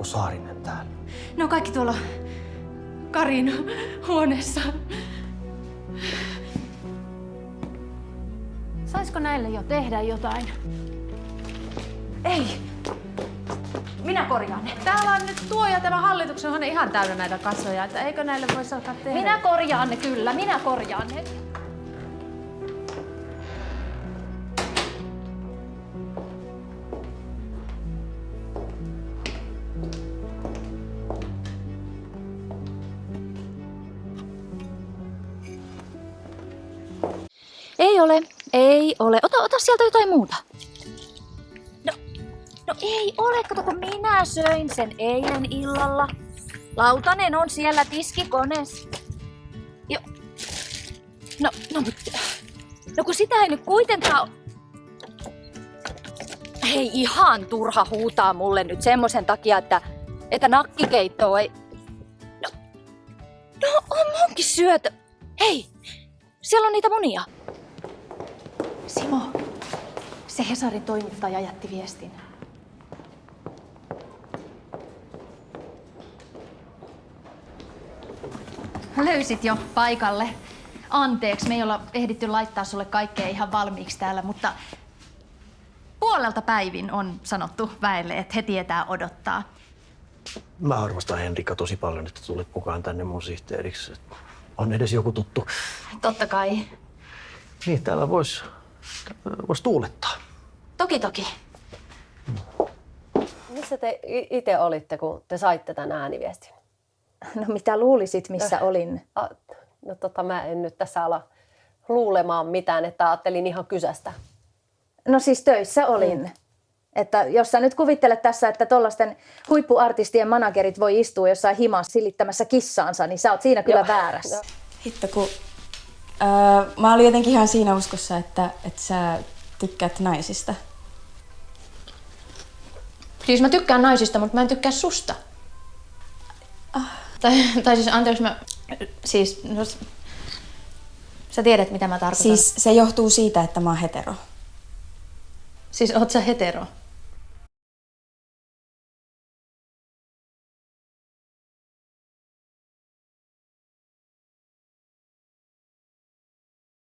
Saarinen täällä? Ne on kaikki tuolla Karin huoneessa. Saisiko näille jo tehdä jotain? Ei. Minä korjaan ne. Täällä on nyt tuo ja tämä hallituksen huone ihan täynnä näitä kassoja, että eikö näille voisi alkaa tehdä? Minä korjaan ne kyllä, minä korjaan ne. Ei ole. Ota sieltä jotain muuta. No ei ole, kato kun minä söin sen eilen illalla. Lautanen on siellä tiskikoneessa. Jo. No kun sitä ei nyt kuitenkaan... Hei, ihan turha huutaa mulle nyt semmoisen takia, että nakkikeittoa ei... No on munkin syötö. Hei, siellä on niitä munia. Simo, se Hesarin toimittaja jätti viestin. Löysit jo paikalle. Anteeksi, me ei olla ehditty laittaa sulle kaikkea ihan valmiiksi täällä, mutta 5:30 on sanottu väelle, että he tietää odottaa. Mä arvostan Henrikka tosi paljon, että tulit mukaan tänne mun sihteeriksi. On edes joku tuttu. Totta kai. Niin, täällä vois tuulettaa. Toki. Missä te itse olitte, kun te saitte tämän ääniviestin? No mitä luulisit, missä olin? No mä en nyt tässä ala luulemaan mitään, että ajattelin ihan kysästä. No siis töissä olin. Että jos sä nyt kuvittelet tässä, että tollaisten huippuartistien managerit voi istua jossain himassa silittämässä kissaansa, niin sä oot siinä kyllä väärässä. No. Hitto, kun mä olin jotenkin ihan siinä uskossa, että sä tykkäät naisista. Siis mä tykkään naisista, mutta mä en tykkää susta. Tai siis anteeksi, sä tiedät mitä mä tarkoitan. Siis se johtuu siitä, että mä oon hetero. Siis oot sä hetero?